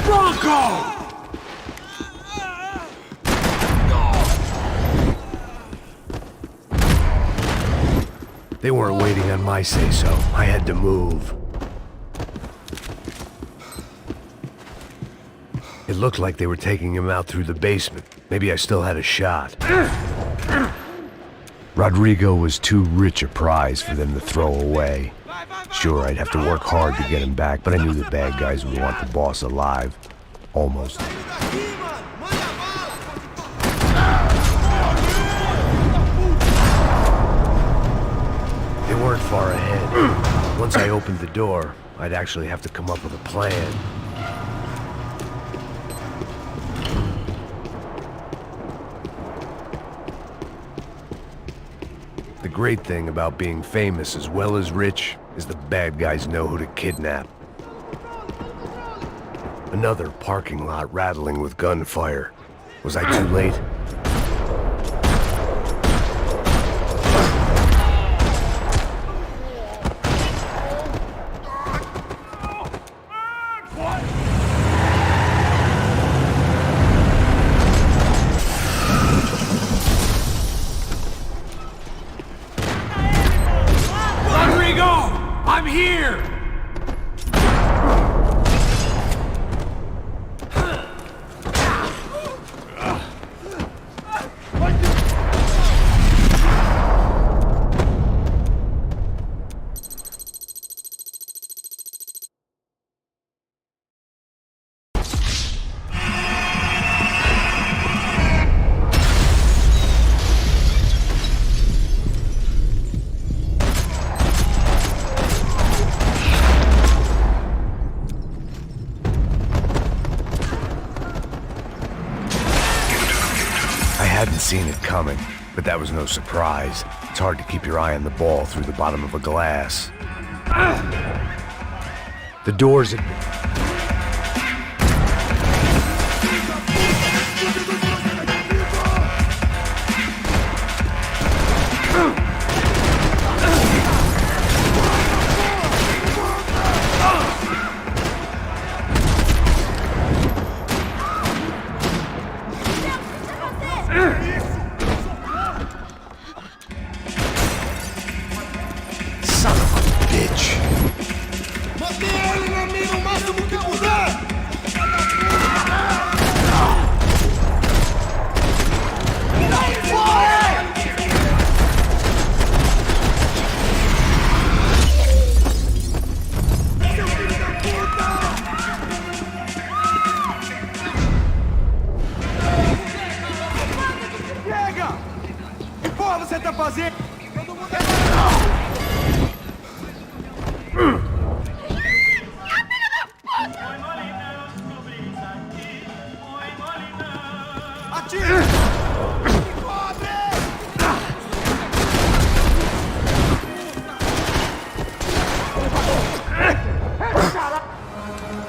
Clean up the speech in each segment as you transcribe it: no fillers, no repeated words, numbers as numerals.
Bronco! They weren't waiting on my say-so. I had to move. It looked like they were taking him out through the basement. Maybe I still had a shot. Rodrigo was too rich a prize for them to throw away. Sure, I'd have to work hard to get him back, but I knew the bad guys would want the boss alive. Almost. They weren't far ahead. Once I opened the door, I'd actually have to come up with a plan. The great thing about being famous as well as rich is the bad guys know who to kidnap. Another parking lot rattling with gunfire. Was I too late? I'm here! I hadn't seen it coming, but that was no surprise. It's hard to keep your eye on the ball through the bottom of a glass. The doors had... Son of a bitch. Você tá fazendo?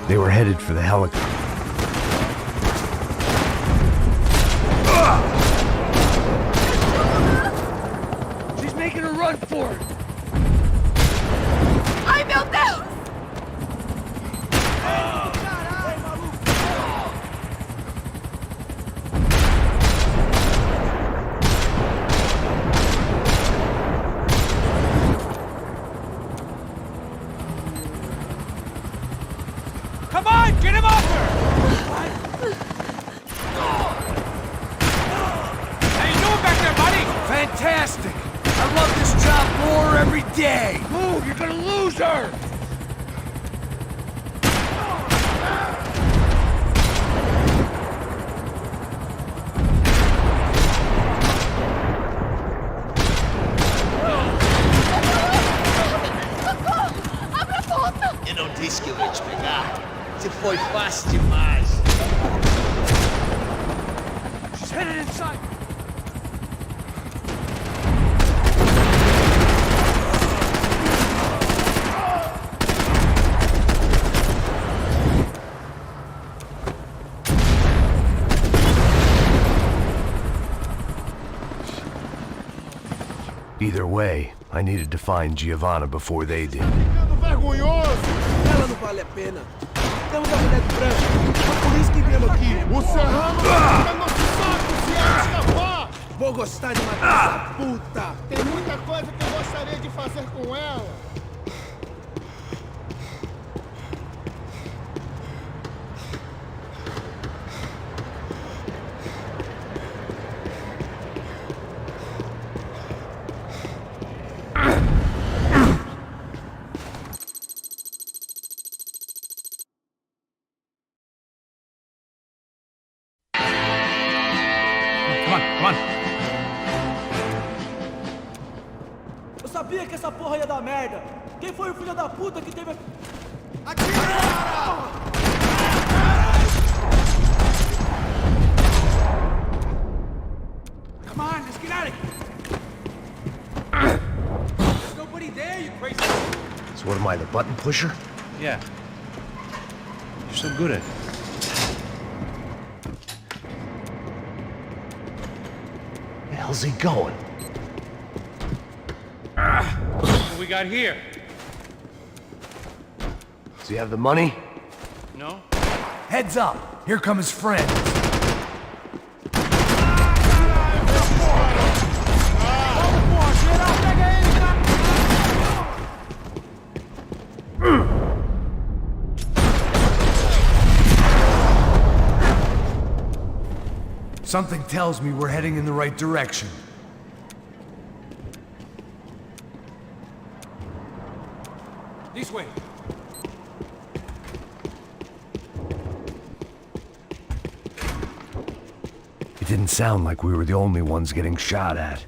They were headed for the helicopter. Making a run for it! Ai, meu Deus! Come on, get him up her! How you doing back there, buddy? Fantastic! I love this job more every day! Move, you're gonna lose her! Abre a porta! Eu não disse que eu ia te pegar. Você foi fácil demais. She's headed inside! Either way, I needed to find Giovanna before they did. Ela não vale a pena. Temos a mulher de branco. problema aqui. O Serrano fica no saco se ela escapar. Vou gostar de matar essa puta! Tem muita coisa que eu gostaria de fazer com ela. Come on! Eu sabia que essa porra ia dar merda. Quem foi o filho da puta que teve... Come on, let's get out of here! There's nobody there, you crazy... So what am I, the button pusher? Yeah. You're so good at it. Where the hell's he going? What we got here? Does he have the money? No? Heads up! Here come his friends. Something tells me we're heading in the right direction. This way. It didn't sound like we were the only ones getting shot at.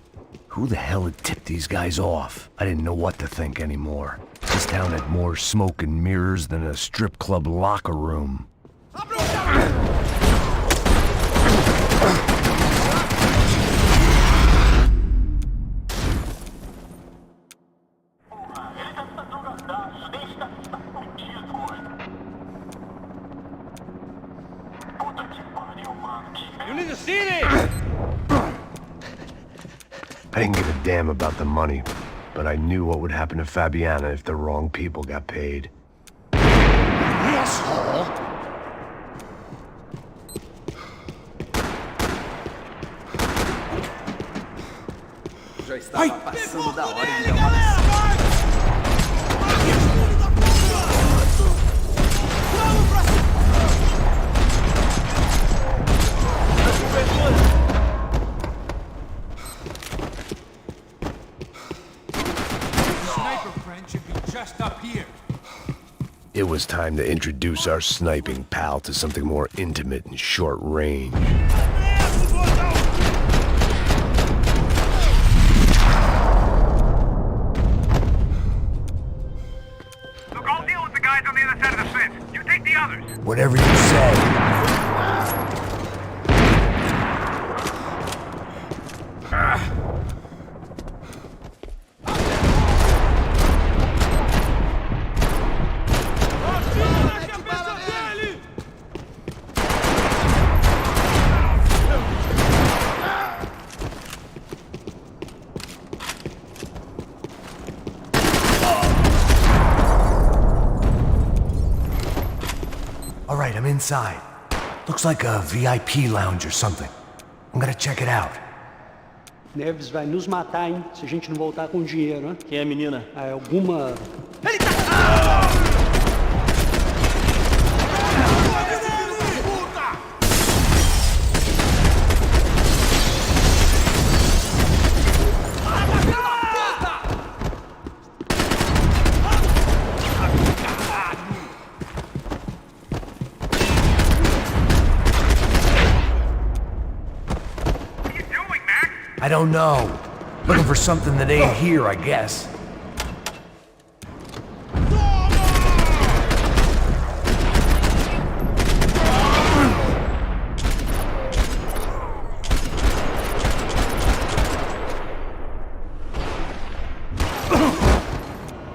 Who the hell had tipped these guys off? I didn't know what to think anymore. This town had more smoke and mirrors than a strip club locker room. You need to see this! I didn't give a damn about the money, but I knew what would happen to Fabiana if the wrong people got paid. Asshole! Já estava passando da hora de dar uma... It was time to introduce our sniping pal to something more intimate and short range. Look, I'll deal with the guys on the other side of the fence. You take the others. Whatever you say. All right, I'm inside. Looks like a VIP lounge or something. I'm gonna check it out. Neves vai nos matar, hein? Se a gente não voltar com dinheiro, hein? Quem é a menina? Ah, alguma... I don't know. Looking for something that ain't here, I guess.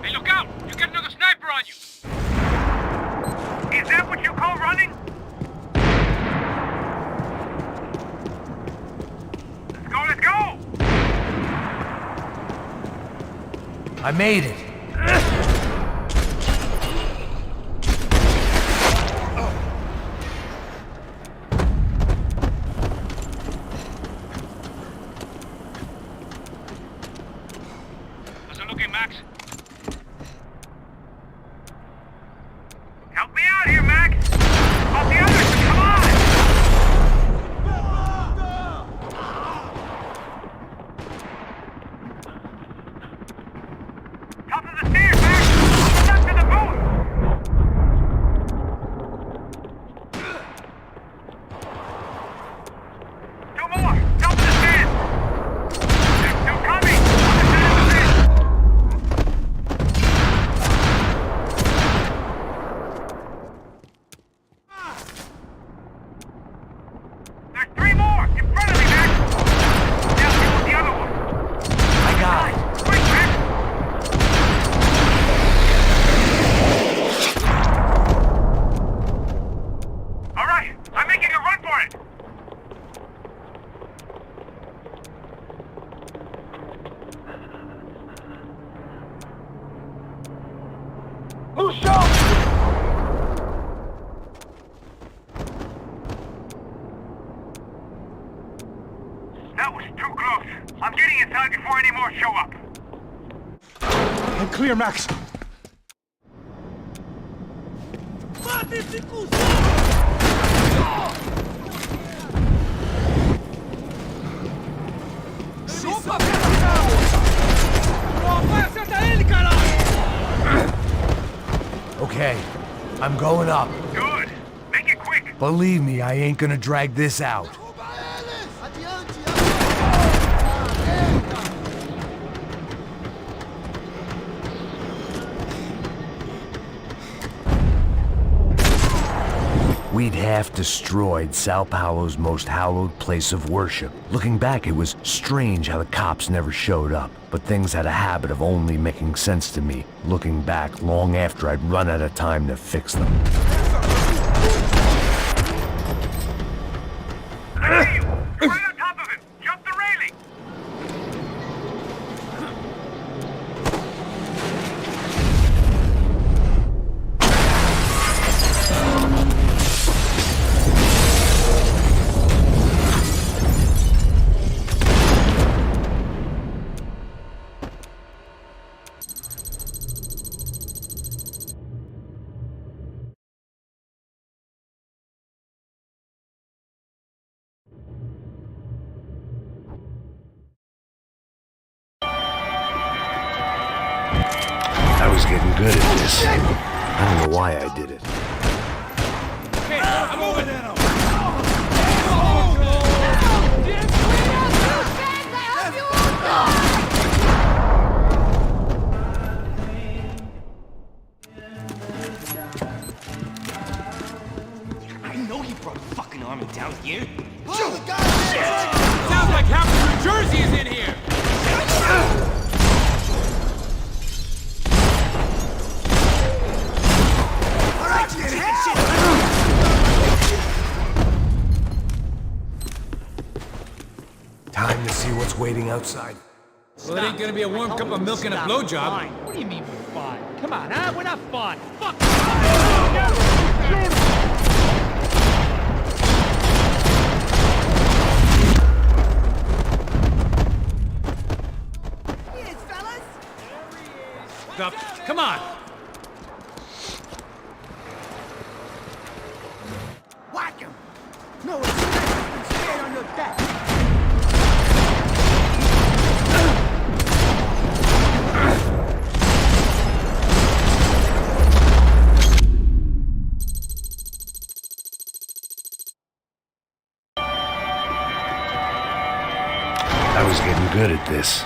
Hey, look out! You got another sniper on you! Is that what you call running? Let's go! I made it. That was too close. I'm getting inside before any more show up. I'm clear, Max. Mata esse cuzão! Okay, I'm going up. Good. Make it quick. Believe me, I ain't gonna drag this out. Adiante! We'd half destroyed Sao Paulo's most hallowed place of worship. Looking back, it was strange how the cops never showed up, but things had a habit of only making sense to me, looking back long after I'd run out of time to fix them. I see you. You're right on top of him. Jump the railing. I was getting good at this. I don't know why I did it. I'm moving. I know he brought a fucking army down here. Sounds like half of New Jersey is in here. Time to see what's waiting outside. Well, it ain't gonna be a warm cup of milk and a blowjob. What do you mean we're fine? Come on, huh? We're not fine. Fuck! Stop. Come on. Whack him! No, it's straight on your back! I was getting good at this.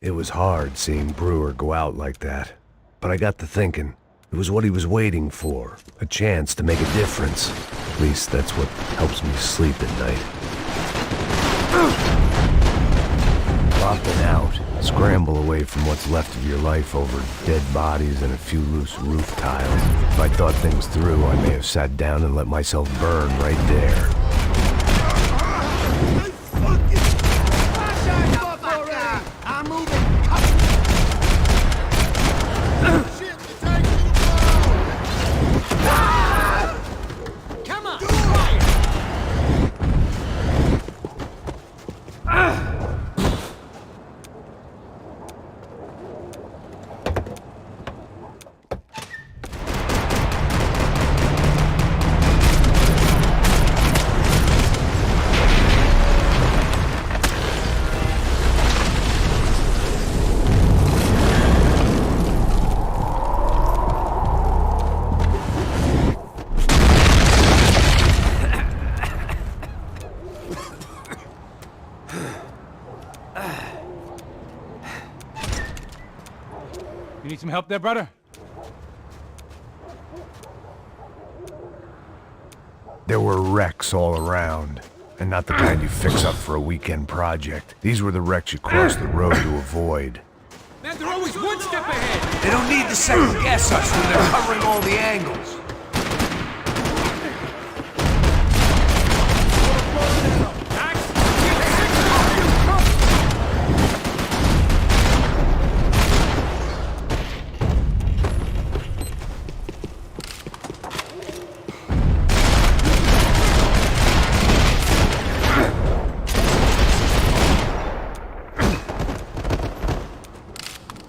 It was hard seeing Brewer go out like that, but I got to thinking, it was what he was waiting for, a chance to make a difference. At least that's what helps me sleep at night. Dropping out, scramble away from what's left of your life over dead bodies and a few loose roof tiles. If I thought things through, I may have sat down and let myself burn right there. I'm moving! Shit, the tank's gonna blow! Come on! You need some help there, brother? There were wrecks all around, and not the kind you fix up for a weekend project. These were the wrecks you cross the road to avoid. Man, they're always one step ahead. They don't need to second guess us when they're covering all the angles.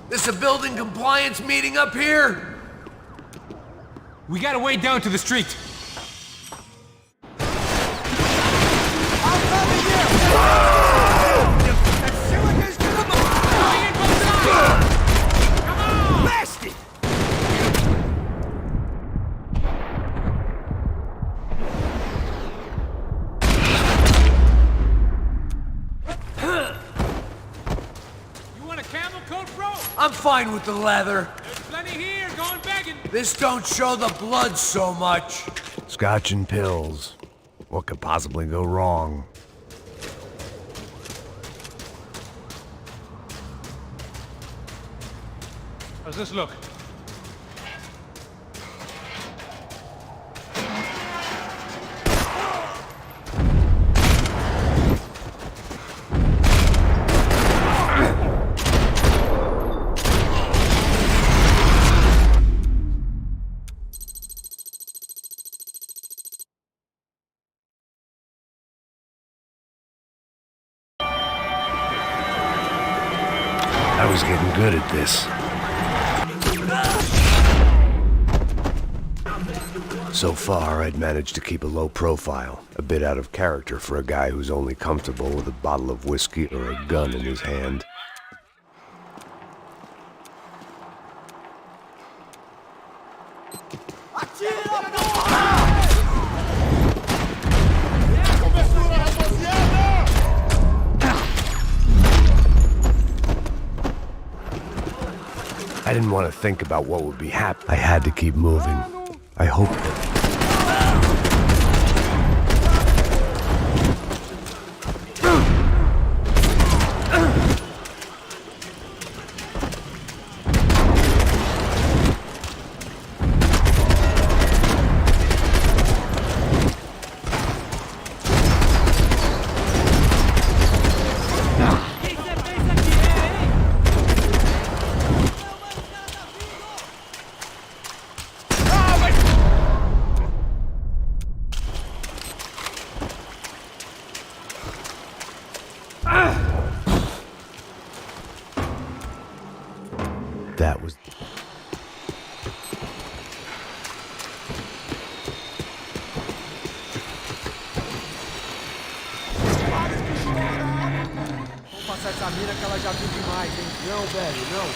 This a building compliance meeting up here? We gotta wade down to the street. I'm fine with the leather. There's plenty here, going begging. This don't show the blood so much. Scotch and pills. What could possibly go wrong? How's this look? I was getting good at this. So far, I'd managed to keep a low profile, a bit out of character for a guy who's only comfortable with a bottle of whiskey or a gun in his hand. I didn't want to think about what would be happening. I had to keep moving. I hoped that... That was... Vamos passar essa mina que ela já viu demais, hein? Não, velho, não.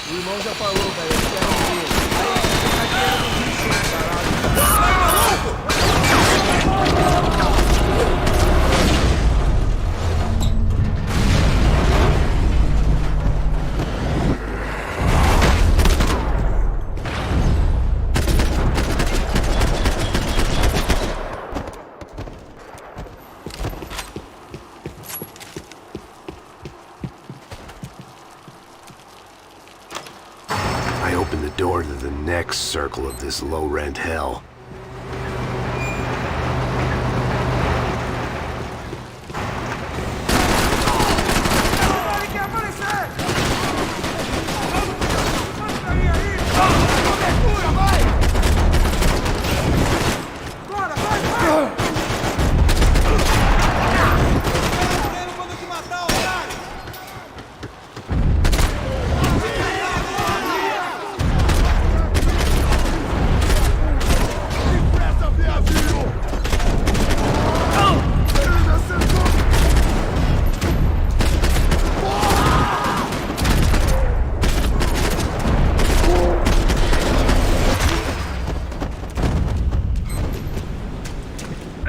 O irmão já falou, velho. Eu quero ver. Aí, dinheiro no lixo, caralho. Sai, maluco! I opened the door to the next circle of this low-rent hell.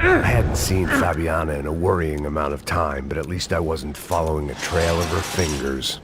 I hadn't seen Fabiana in a worrying amount of time, but at least I wasn't following a trail of her fingers.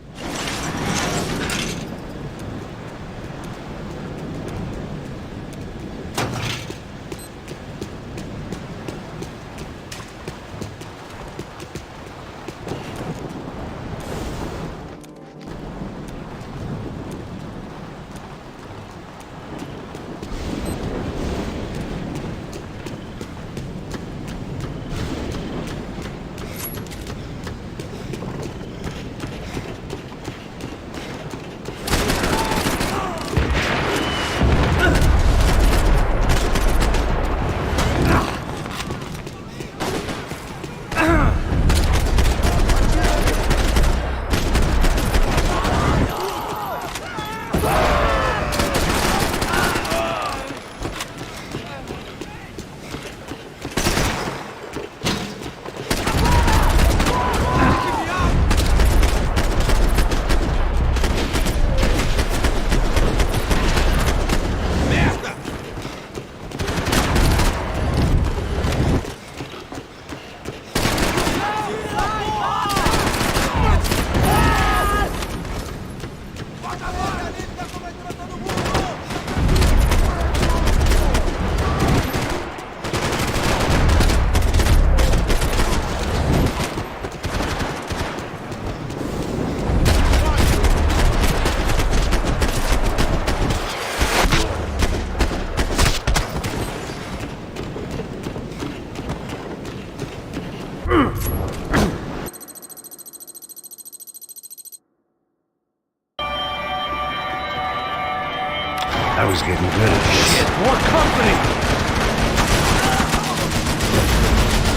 I was getting good at this. Shit, more company!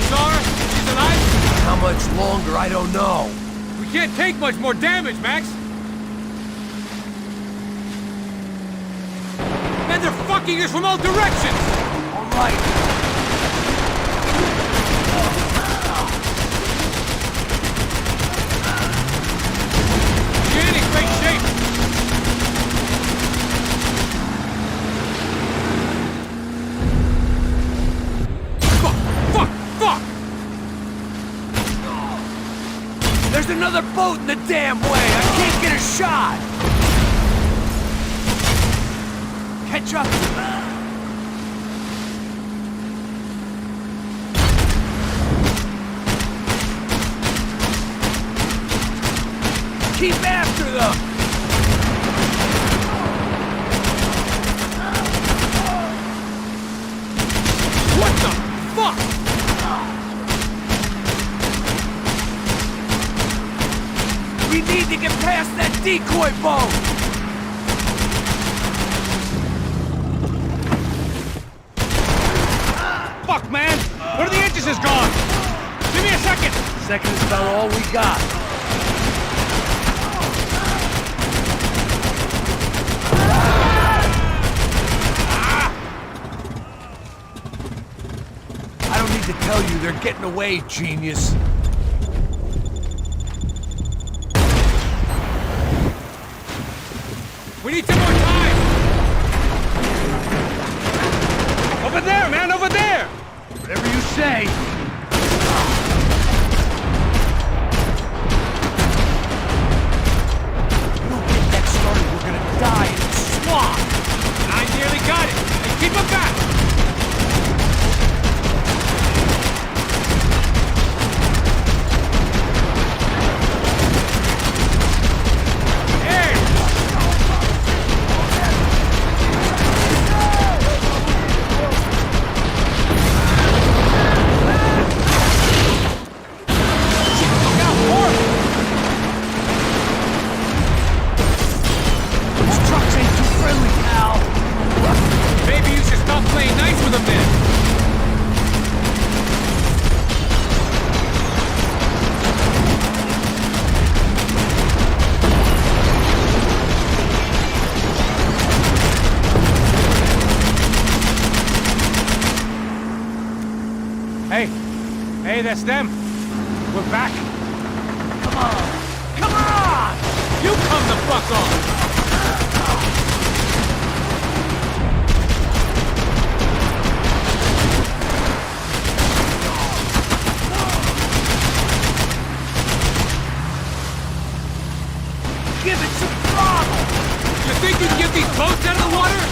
Sorry, she's alive? How much longer, I don't know. We can't take much more damage, Max. Man, they're fucking us from all directions! All right. She ain't in great shape. Fuck! There's another boat in the damn way! I can't get a shot! Catch up! Keep after them! What the fuck? We need to get past that decoy boat! Fuck, man! One of the engines is gone! Give me a second! Second is about all we got. I don't need to tell you, they're getting away, genius. We need some more time! Over there, man! Over there! Whatever you say. We don't get that started, we're gonna die in the swamp. I nearly got it! Hey, keep him back! Hey, that's them. We're back. Come on! Come on! You come the fuck on! Give it some throttle! You think you can get these boats out of the water?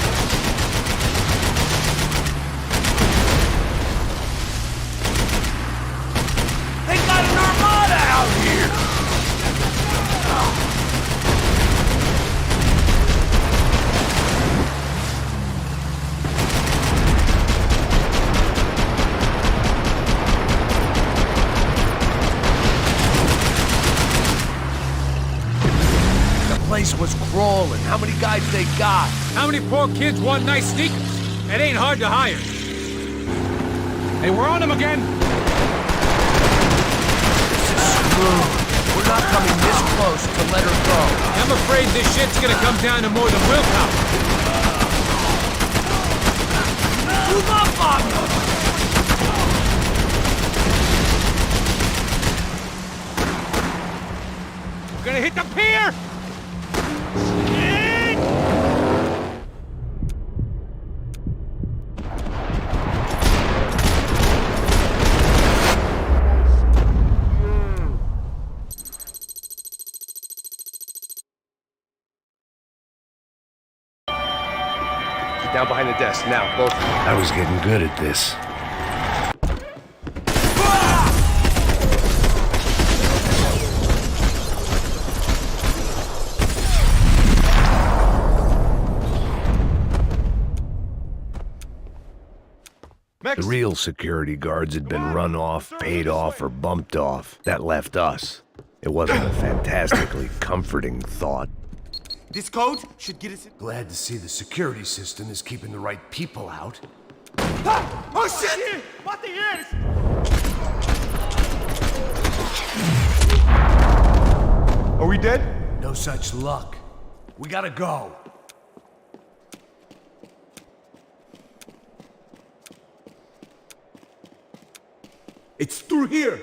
They got an armada out here! The place was crawling. How many guys they got? How many poor kids want nice sneakers? It ain't hard to hire. Hey, we're on them again! We're not coming this close to let her go. I'm afraid this shit's gonna come down to more than willpower. Move up on them! We're gonna hit the pier! Down behind the desk, now, both of you. I was getting good at this. The real security guards had been run off, paid off, or bumped off. That left us. It wasn't a fantastically comforting thought. This code should get us in. Glad to see the security system is keeping the right people out. Oh shit! Matem eles! Are we dead? No such luck. We gotta go. It's through here.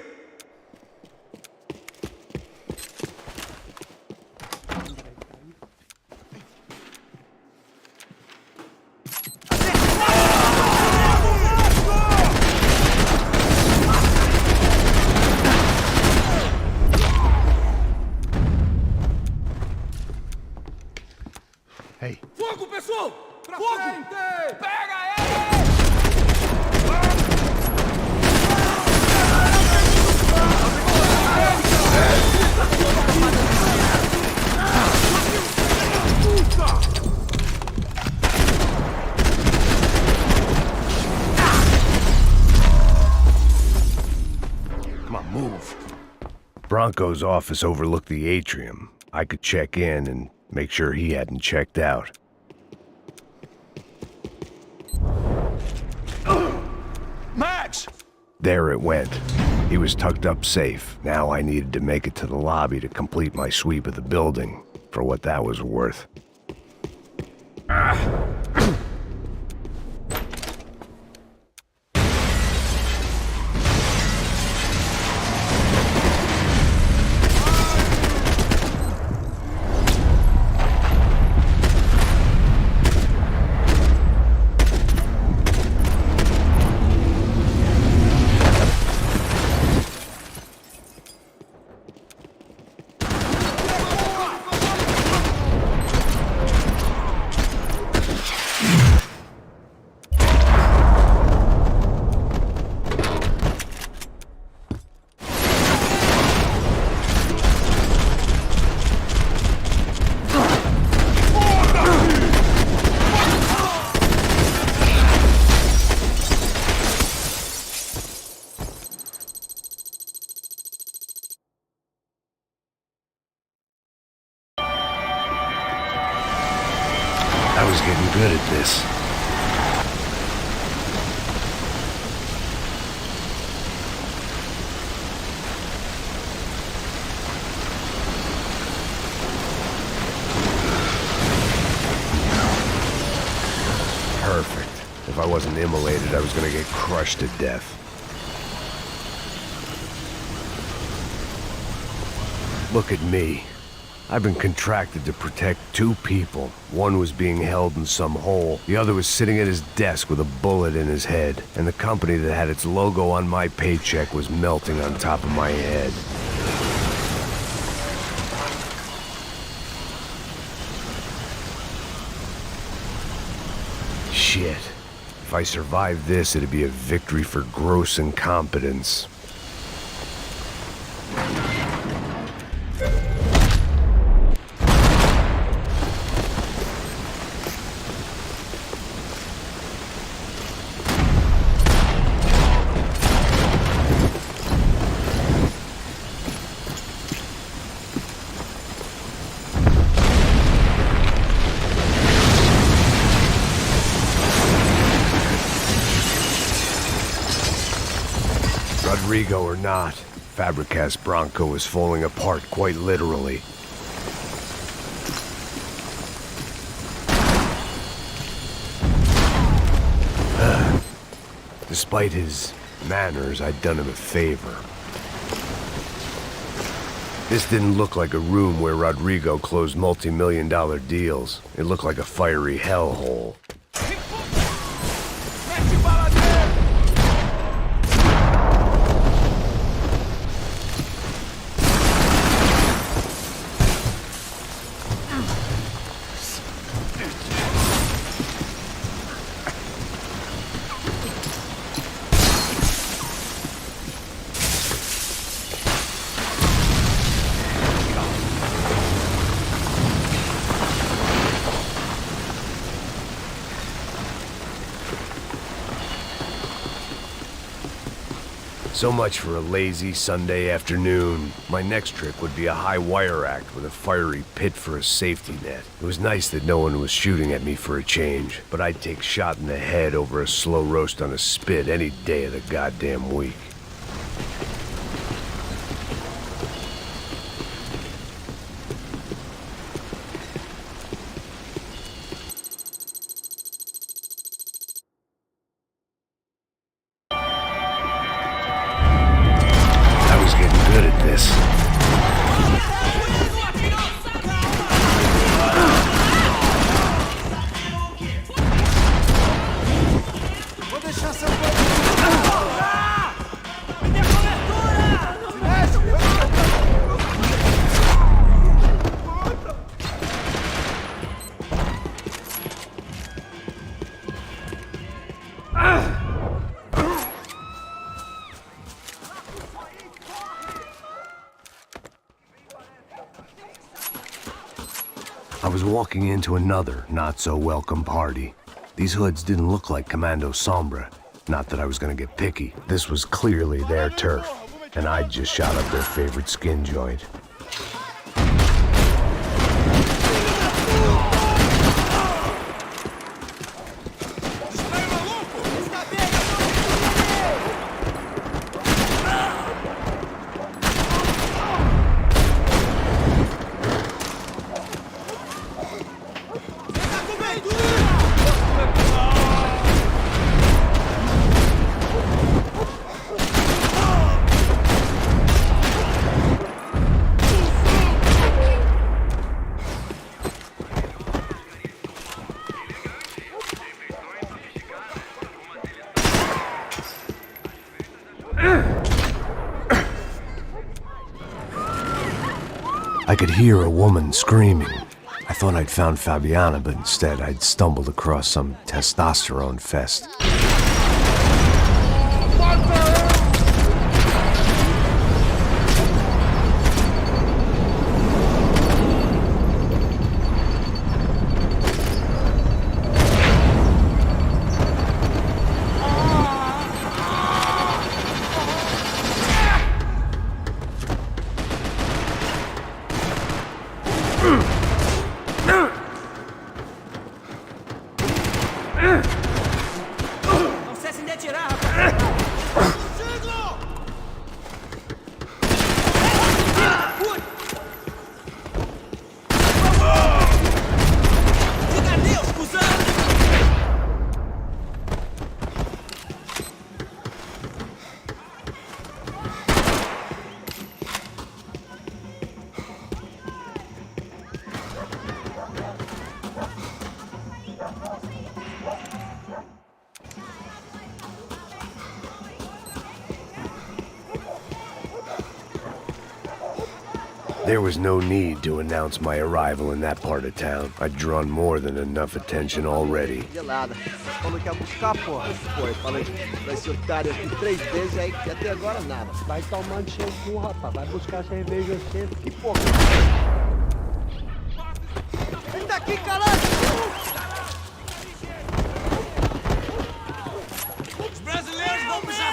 Hey, Fogo, pessoal! Pra Fogo! frente! Pega ele! come on, move. Bronco's office overlooked the atrium. I could check in and make sure he hadn't checked out. Max! There it went. He was tucked up safe. Now I needed to make it to the lobby to complete my sweep of the building, for what that was worth. I was getting good at this. Perfect. If I wasn't immolated, I was gonna get crushed to death. Look at me. I've been contracted to protect two people. One was being held in some hole. The other was sitting at his desk with a bullet in his head. And the company that had its logo on my paycheck was melting on top of my head. Shit. If I survived this, it'd be a victory for gross incompetence. Rodrigo or not, Fabricas Bronco is falling apart quite literally. Despite his manners, I'd done him a favor. This didn't look like a room where Rodrigo closed multi-million-dollar deals. It looked like a fiery hellhole. So much for a lazy Sunday afternoon. My next trick would be a high wire act with a fiery pit for a safety net. It was nice that no one was shooting at me for a change, but I'd take shot in the head over a slow roast on a spit any day of the goddamn week. Good at this. Vou deixar seu corpo. I was walking into another not-so-welcome party. These hoods didn't look like Commando Sombra. Not that I was gonna get picky. This was clearly their turf, and I'd just shot up their favorite skin joint. I could hear a woman screaming. I thought I'd found Fabiana, but instead I'd stumbled across some testosterone fest. Não cessem de atirar, rapaz! Diga adeus, cuzão! There was no need to announce my arrival in that part of town. I'd drawn more than enough attention already. Gelada. Falou que ia buscar, porra. Foi, falei que vai ser otário aqui 3 vezes aí, que até agora nada. Vai tomando seu cu, rapaz. Vai buscar cerveja sempre. Que porra. Vem daqui, caralho! Os brasileiros vão precisar...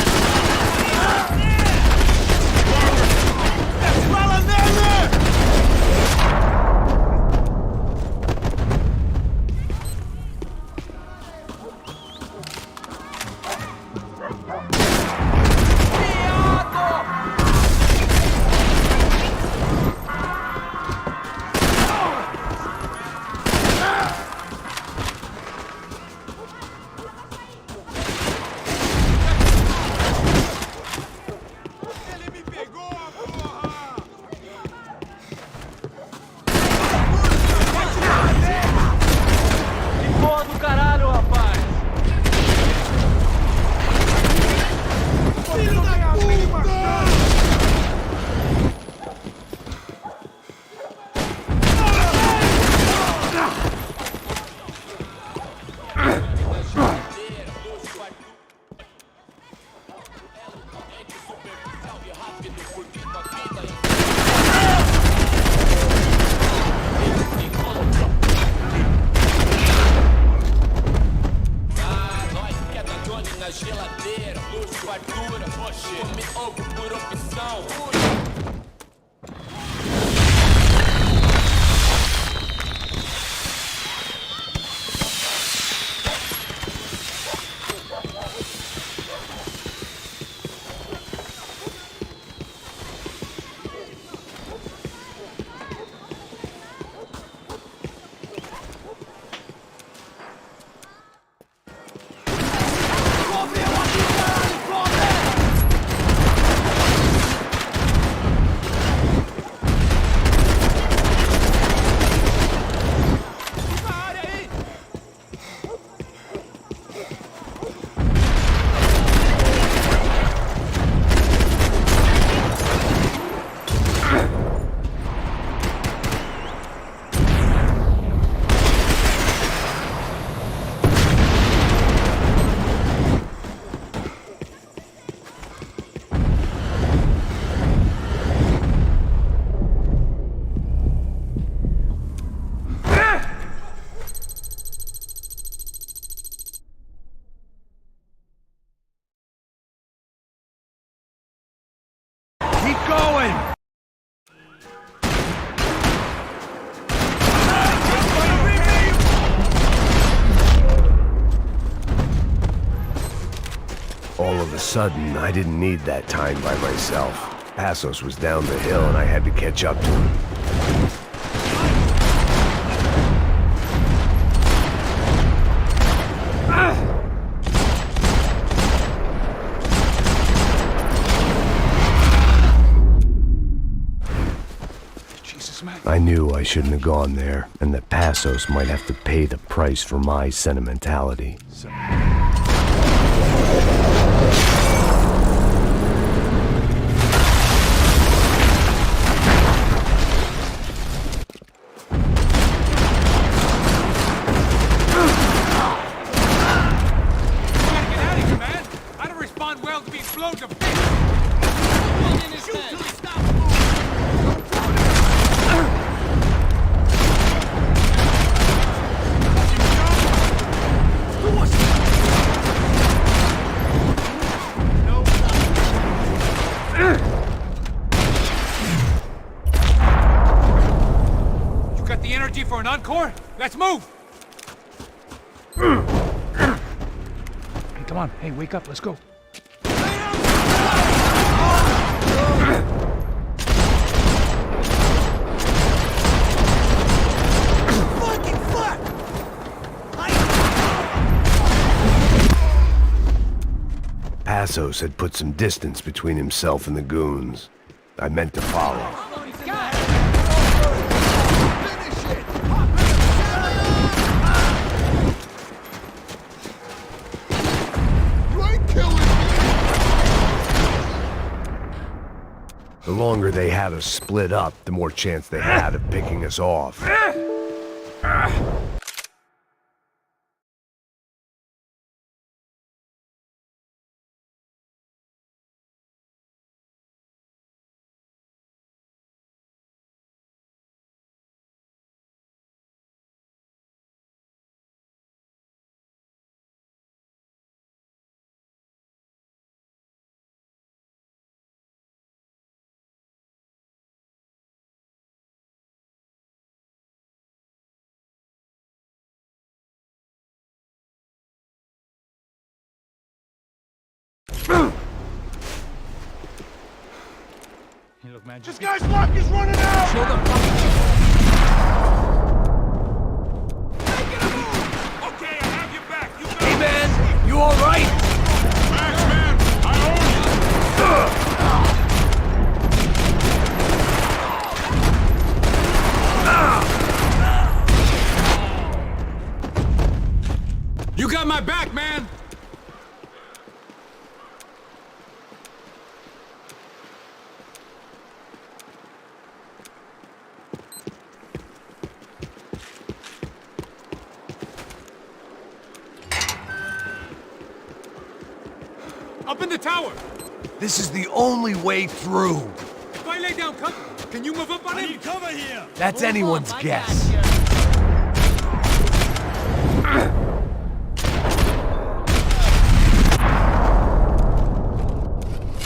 Fala nele! sudden, I didn't need that time by myself. Passos was down the hill and I had to catch up to him. I knew I shouldn't have gone there, and that Passos might have to pay the price for my sentimentality. For an encore? Let's move! Hey, come on. Hey, wake up. Let's go. Passos had put some distance between himself and the goons. I meant to follow. The longer they had us split up, the more chance they had of picking us off. Hey, look, man. This guy's luck is running out! Show them. Okay, I have your back. You Hey man, you alright? back, man! I own you! You got my back, man! Up in the tower! This is the only way through. If I lay down cover, can you move up on him? I need cover here! That's anyone's guess.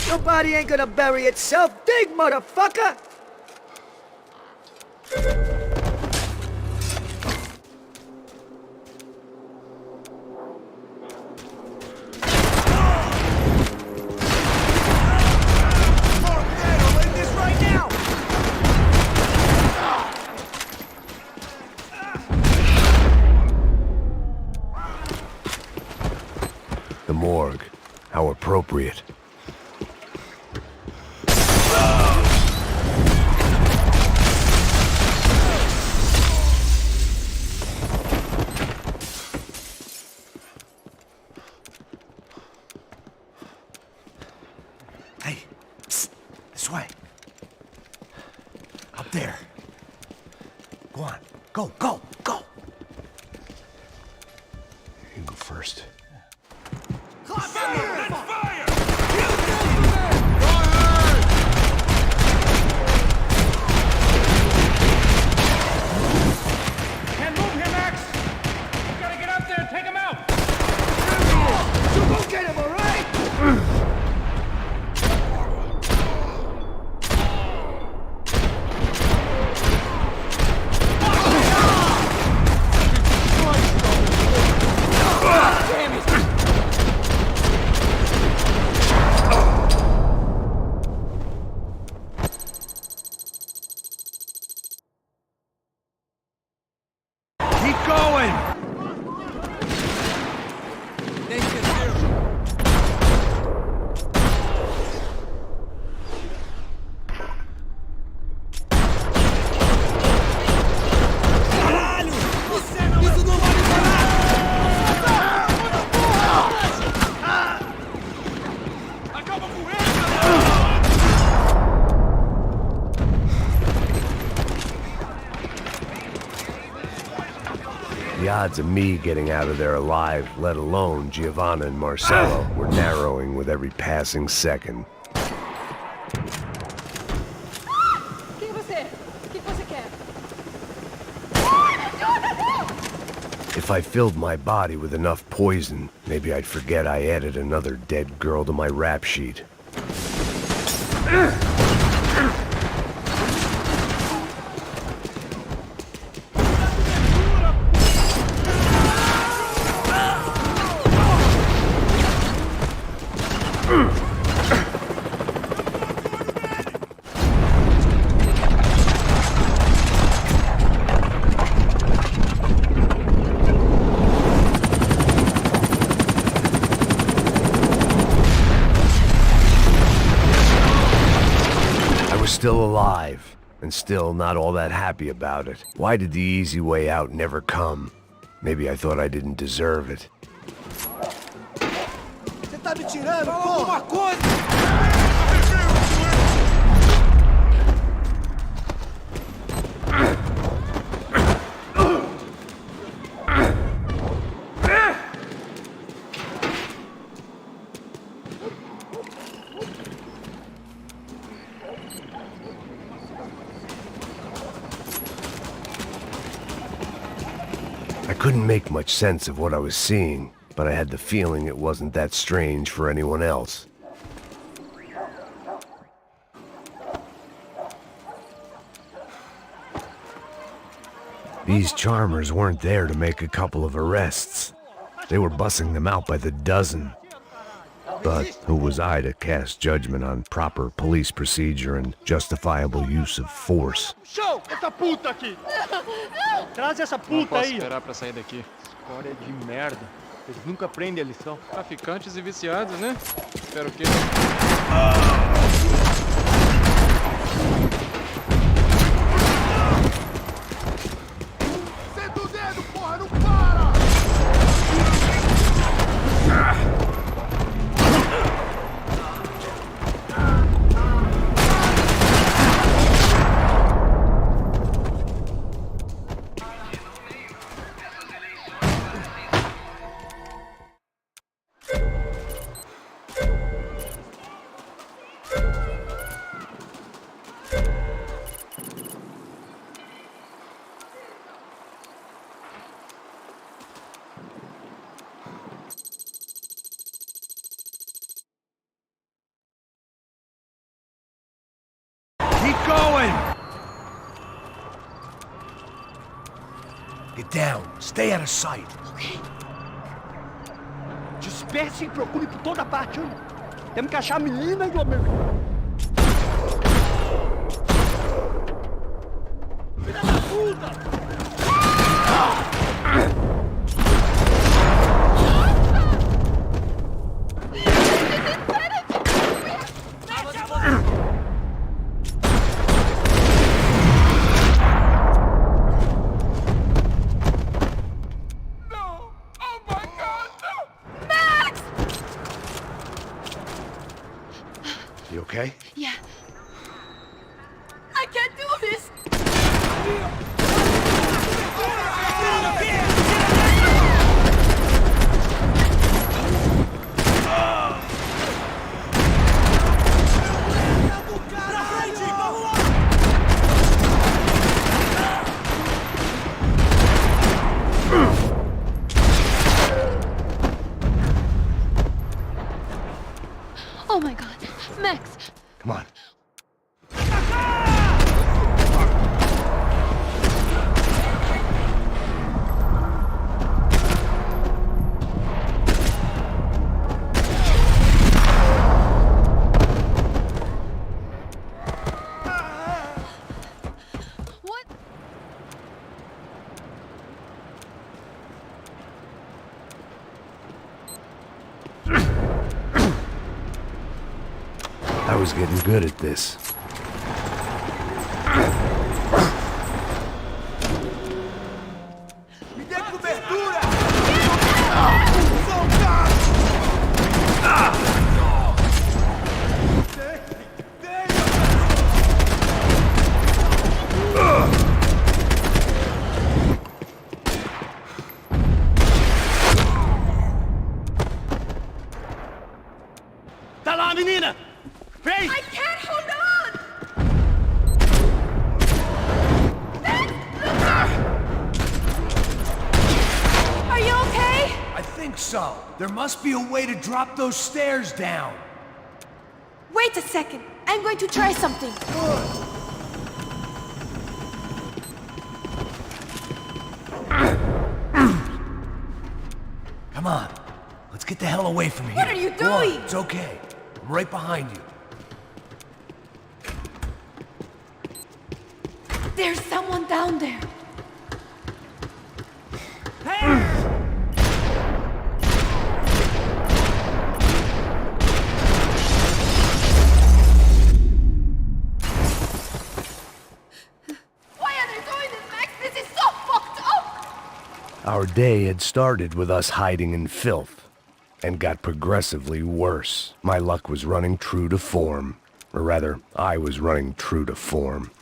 Your body ain't gonna bury itself. Dig, motherfucker! The morgue. How appropriate. Hey, psst, this way. Up there. Go on. Go, go, go. You go first. Can't move him, Max! You gotta get up there and take him out! So go get him, alright? The odds of me getting out of there alive, let alone Giovanna and Marcello, were narrowing with every passing second. Quem é você? O que você quer? If I filled my body with enough poison, maybe I'd forget I added another dead girl to my rap sheet. Still alive, and still not all that happy about it. Why did the easy way out never come? Maybe I thought I didn't deserve it. Você tá me tirando, Alguma coisa! I couldn't make much sense of what I was seeing, but I had the feeling it wasn't that strange for anyone else. These charmers weren't there to make a couple of arrests. They were bussing them out by the dozen. But who was I to cast judgment on proper police procedure and justifiable use of force? Show! Essa puta aqui! Traz essa puta aí! Esperar pra sair daqui. História de merda. Eles nunca aprendem a lição. Traficantes e viciados, né? Espero que... Senta o dedo, porra! Não para! Keep going! Get down. Stay out of sight. Disperse e procure por toda parte. Temos que achar a menina e o americano. Filha da puta! You okay? Yeah. I can't do this! Oh my god. Max! Come on. What? I was getting good at this. Me dê cobertura! think so. There must be a way to drop those stairs down. Wait a second. I'm going to try something. Come on. Let's get the hell away from here. What are you Go on, doing? it's okay. I'm right behind you. There's someone down there. Why are they doing this, Max? This is so fucked up! Our day had started with us hiding in filth, and got progressively worse. My luck was running true to form. Or rather, I was running true to form.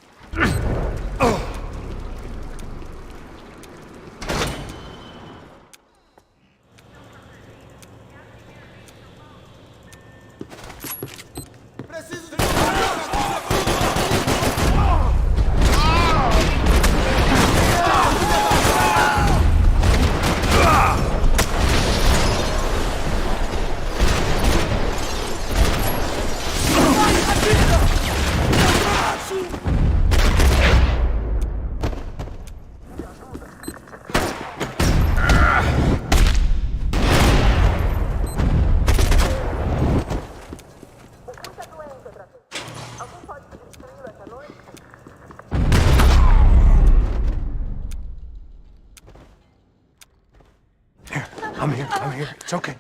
I'm here. It's okay.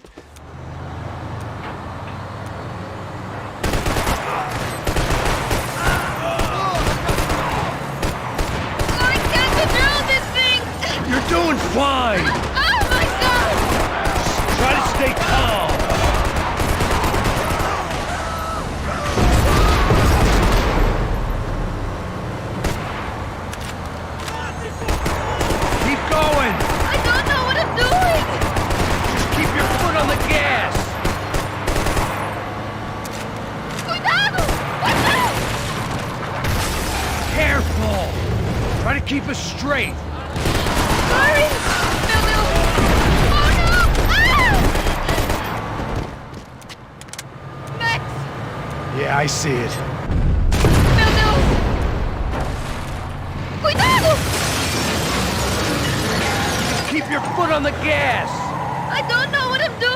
I can't control this thing! You're doing fine! Oh my god! Try to stay calm! Keep going! I don't know what I'm doing! Just keep your foot on the gas! Cuidado! Watch out! Careful! Try to keep us straight! Sorry! No, no! Oh no! Ah! Max! Yeah, I see it. No, no! Cuidado! Keep your foot on the gas! I don't know what I'm doing!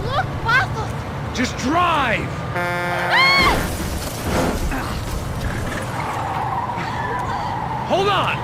Look, pasos! Just drive! Ah! Hold on!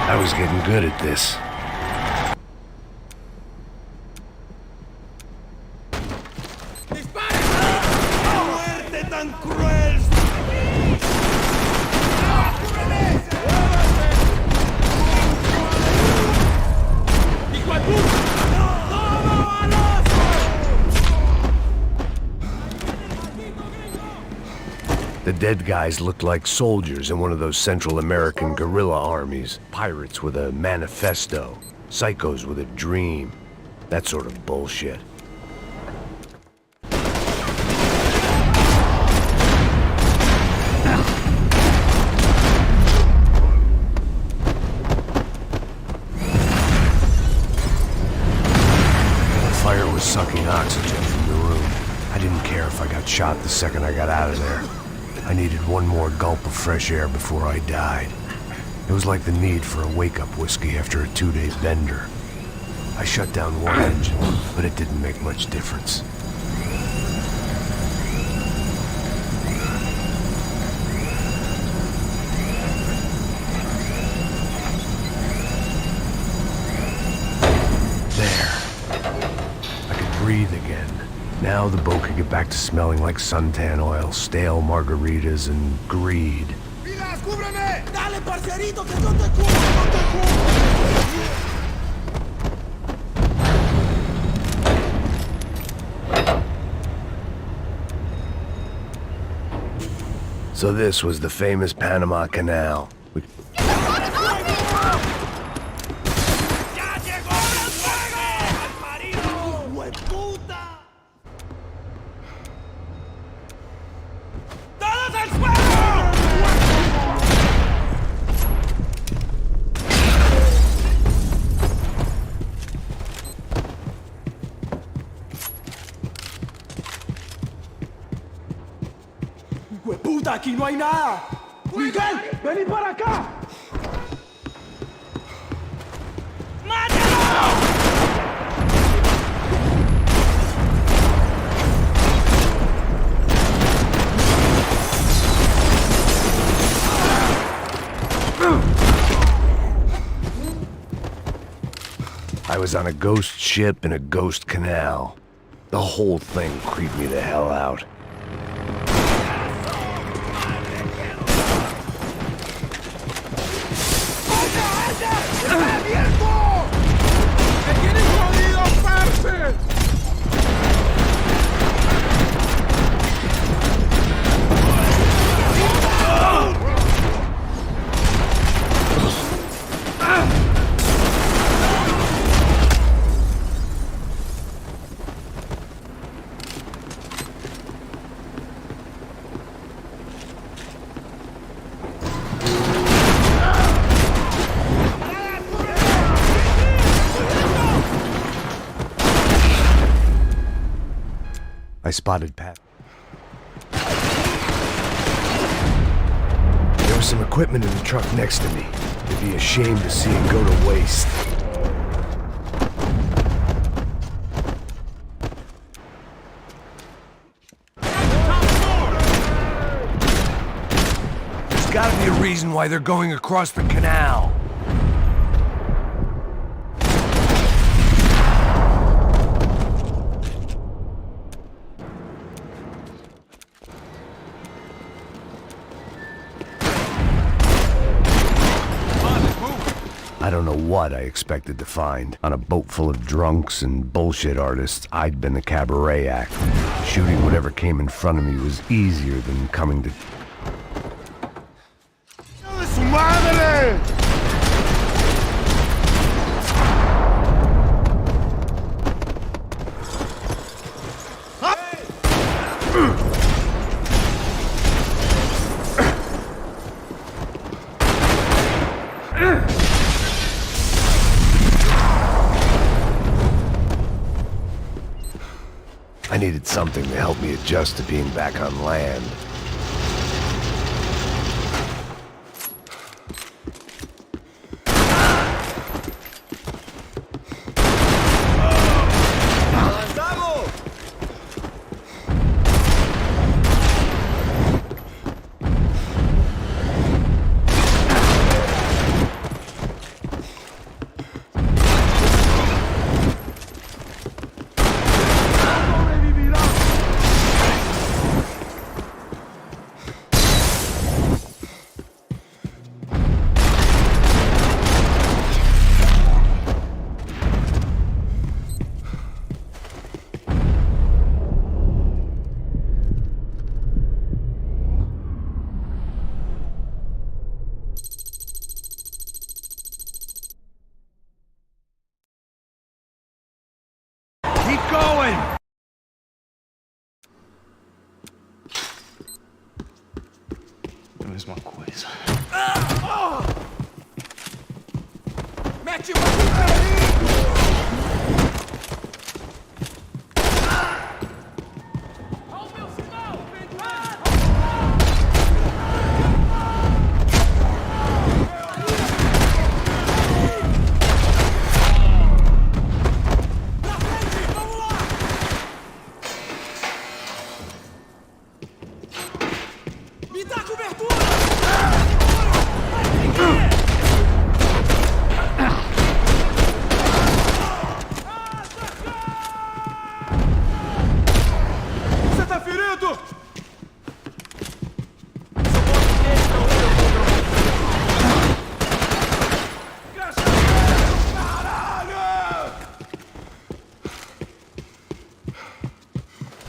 I was getting good at this. ¡Muerte tan cruel! ¡Hijo de puta! The dead guys looked like soldiers in one of those Central American guerrilla armies. Pirates with a manifesto. Psychos with a dream. That sort of bullshit. sucking oxygen from the room. I didn't care if I got shot the second I got out of there. I needed one more gulp of fresh air before I died. It was like the need for a wake-up whiskey after a 2-day bender. I shut down one engine, but it didn't make much difference. Breathe again. Now the boat could get back to smelling like suntan oil, stale margaritas, and greed. Dale, parcerito, que yo te cubro, So this was the famous Panama Canal. ¡Hueputa, aquí no hay nada! ¡Miguel, vení para acá! I was on a ghost ship in a ghost canal. The whole thing creeped me the hell out. I spotted Pat. There was some equipment in the truck next to me. It'd be a shame to see it go to waste. There's gotta be a reason why they're going across the canal. I don't know what I expected to find. On a boat full of drunks and bullshit artists, I'd been the cabaret act. Shooting whatever came in front of me was easier than coming to... I needed something to help me adjust to being back on land. Going! Mesma coisa. Mete uma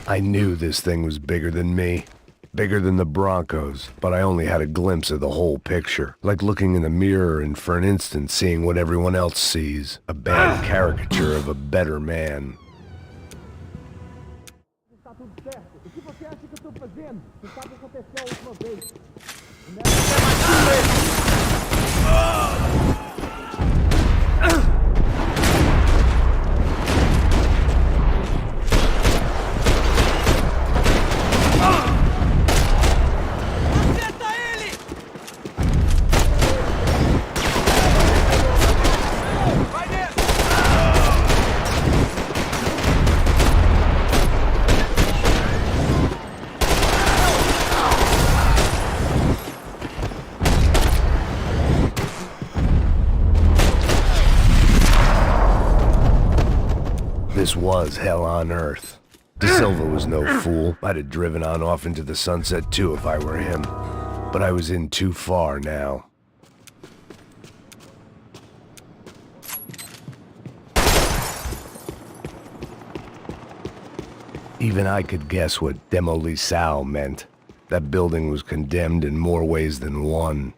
I knew this thing was bigger than me. Bigger than the Broncos, but I only had a glimpse of the whole picture. Like looking in the mirror and for an instant seeing what everyone else sees. A bad caricature of a better man. Tá tudo certo. O que você acha que eu tô fazendo? Você sabe o que aconteceu a última vez. This was hell on earth. De Silva was no fool. I'd have driven on off into the sunset too if I were him. But I was in too far now. Even I could guess what Demolisal meant. That building was condemned in more ways than one.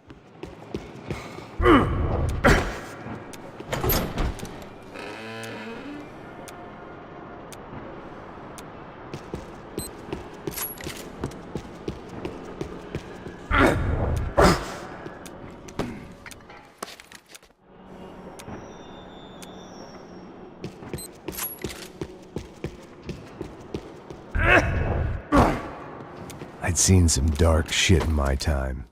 I'd seen some dark shit in my time.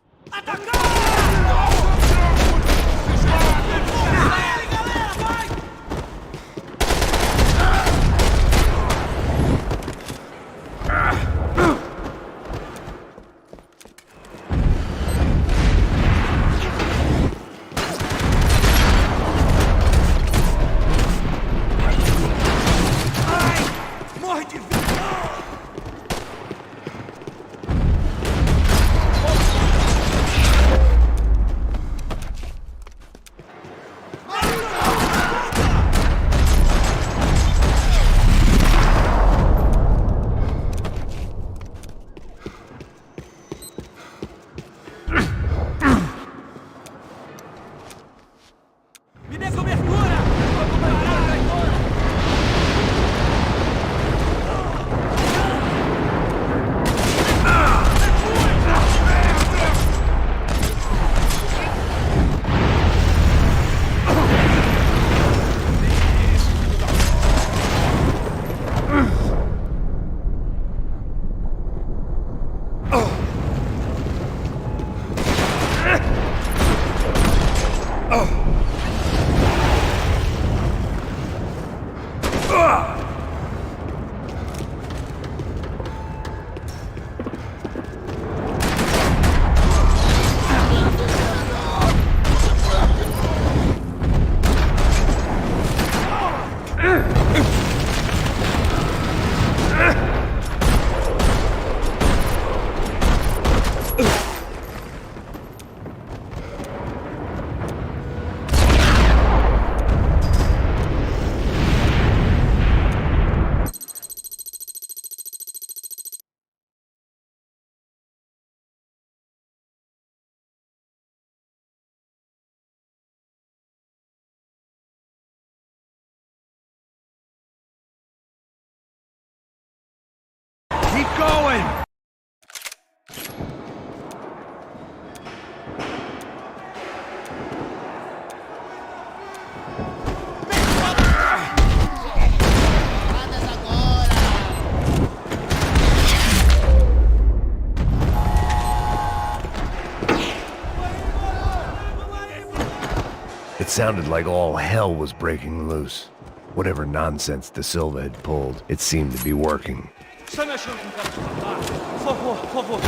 Me dê cobertura! Vamos parar o traidor! Keep going! It sounded like all hell was breaking loose. Whatever nonsense De Silva had pulled, it seemed to be working. Chame a ajuda com o cara de matar. Por favor, por favor.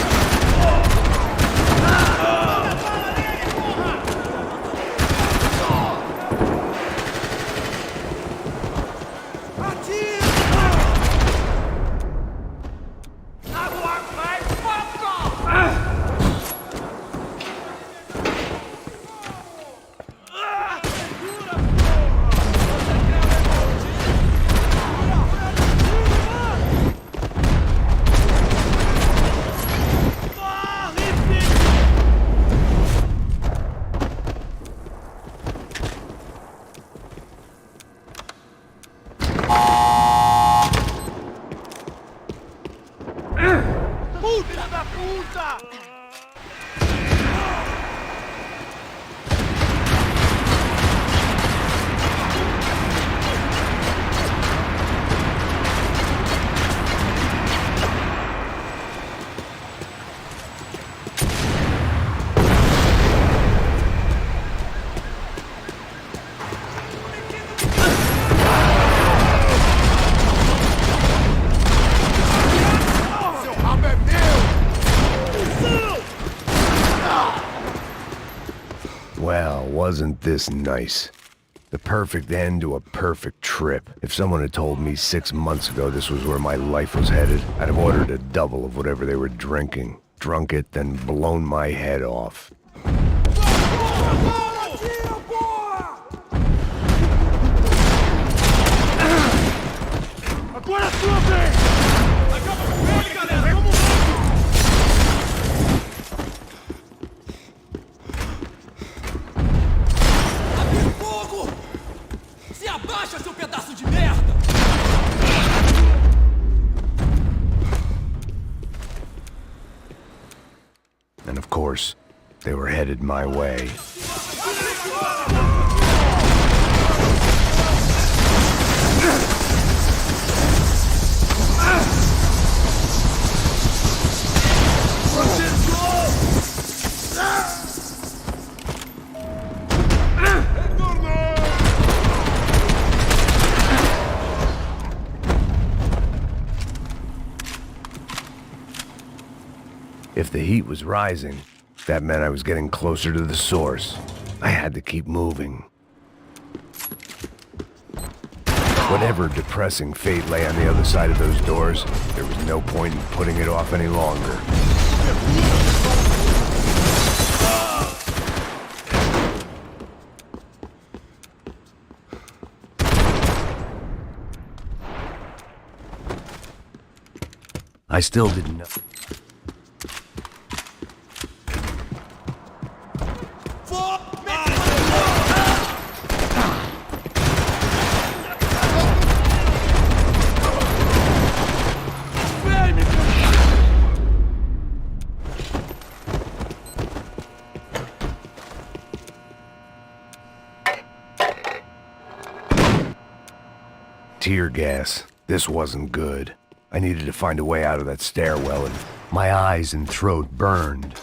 wasn't this nice. The perfect end to a perfect trip. If someone had told me 6 months ago this was where my life was headed, I'd have ordered a double of whatever they were drinking, drunk it, then blown my head off. Agora a sua vez! Galera, vamos abrir fogo! Se abaixa, seu pedaço de merda! And of course, they were headed my way. If the heat was rising, that meant I was getting closer to the source. I had to keep moving. Whatever depressing fate lay on the other side of those doors, there was no point in putting it off any longer. I still didn't know. Tear gas. This wasn't good. I needed to find a way out of that stairwell, and my eyes and throat burned.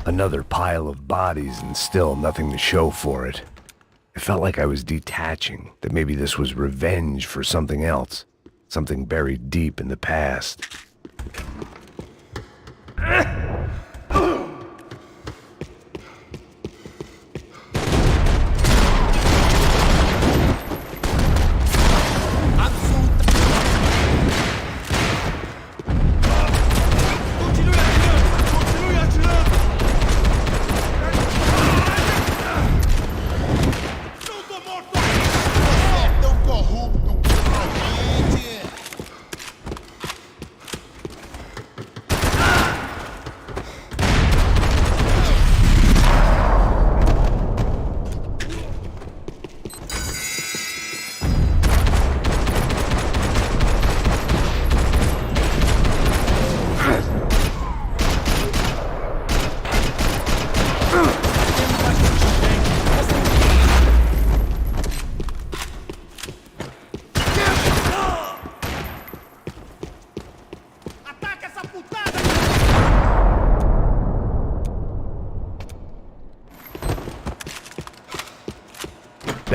Another pile of bodies and still nothing to show for it. It felt like I was detaching, that maybe this was revenge for something else, something buried deep in the past.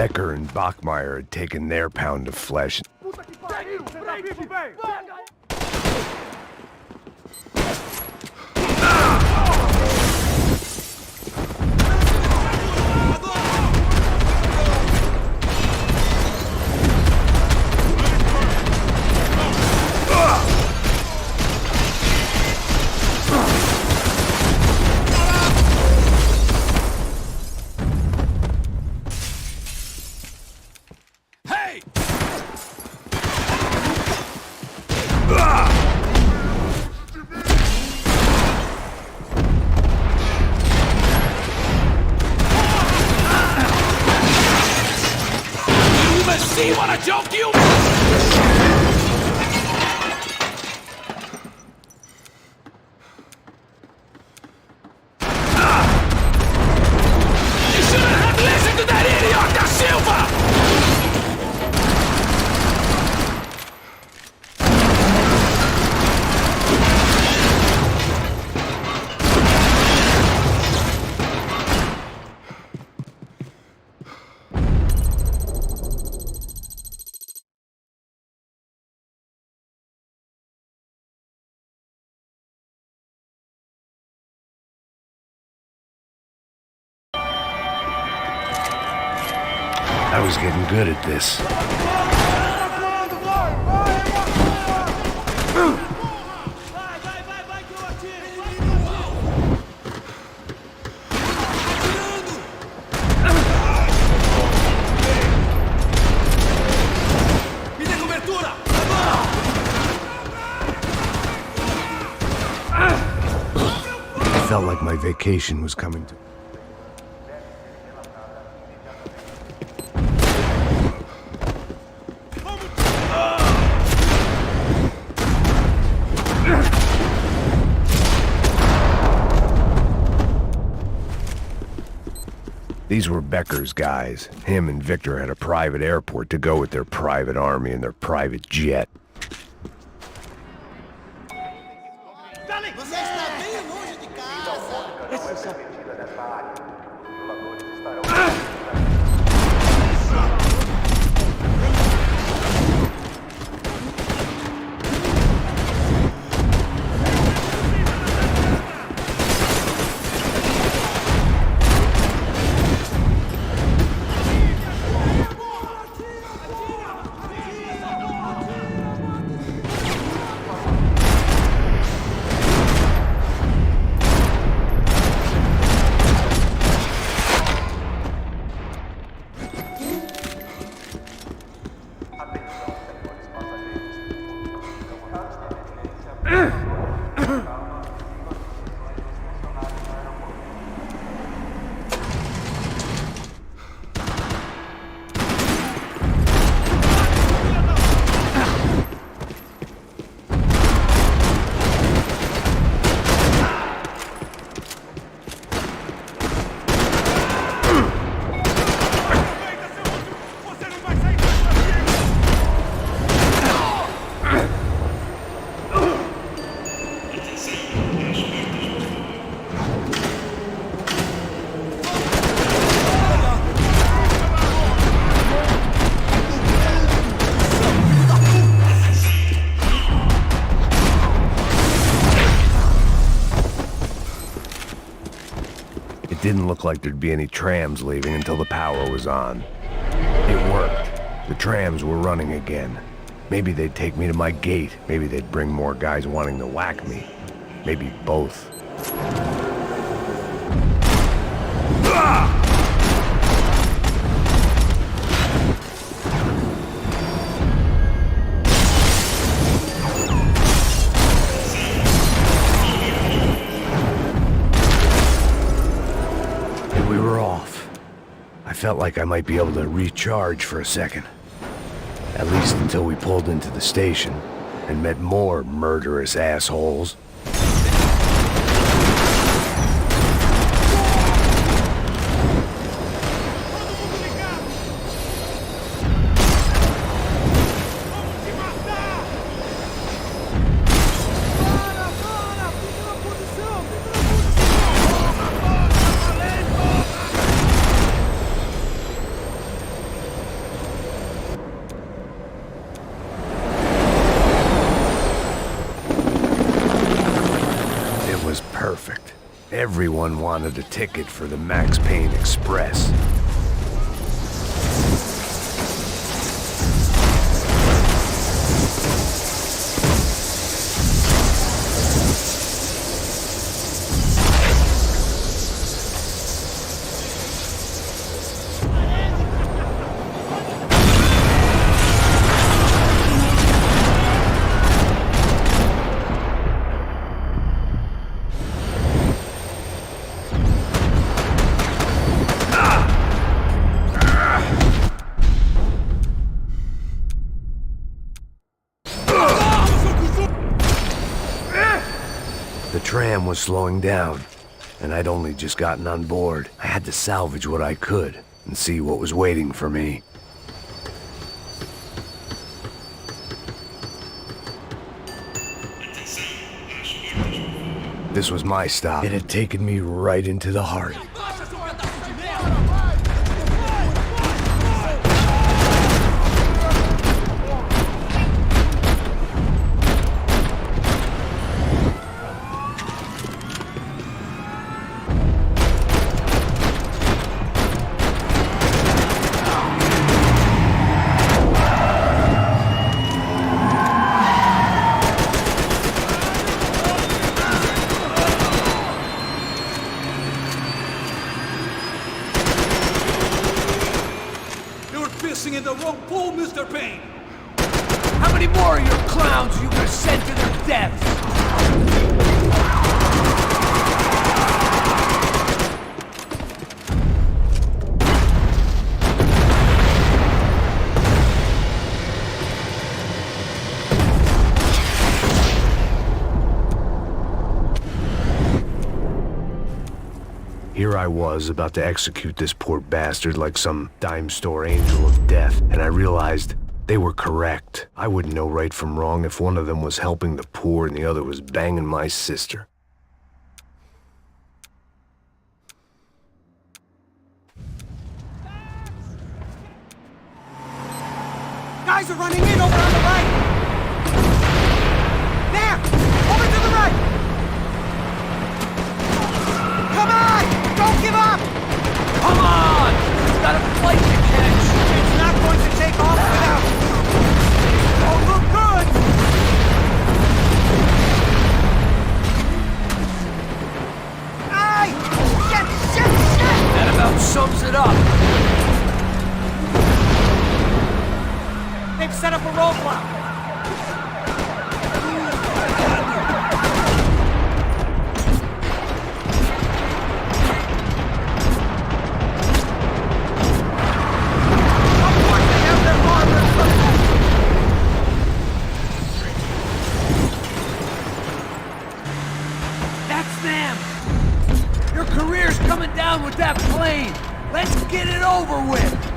Becker and Bachmeyer had taken their pound of flesh. Hey! You even see what a joke you... You shouldn't have listened to that idiot, Da Silva! I was getting good at this. Vai que eu atiro! Me dê cobertura! I felt like my vacation was coming to... These were Becker's guys. Him and Victor had a private airport to go with their private army and their private jet. Você está bem longe de casa! It didn't look like there'd be any trams leaving until the power was on. It worked. The trams were running again. Maybe they'd take me to my gate. Maybe they'd bring more guys wanting to whack me. Maybe both. And we were off. I felt like I might be able to recharge for a second. At least until we pulled into the station and met more murderous assholes. Everyone wanted a ticket for the Max Payne Express. The tram was slowing down, and I'd only just gotten on board. I had to salvage what I could and see what was waiting for me. This was my stop. It had taken me right into the heart. In the wrong pool, Mr. Payne! How many more of your clowns are you gonna send to their deaths? Here I was, about to execute this poor bastard like some dime store angel of death, and I realized they were correct. I wouldn't know right from wrong if one of them was helping the poor and the other was banging my sister. Guys are running in over on the right! There! Over to the right! Come on! Don't give up! Come on! It's got a flight to catch! It's not going to take off without... Don't look good! Aye! Shit! That about sums it up. They've set up a roadblock! That's them! Your career's coming down with that plane! Let's get it over with!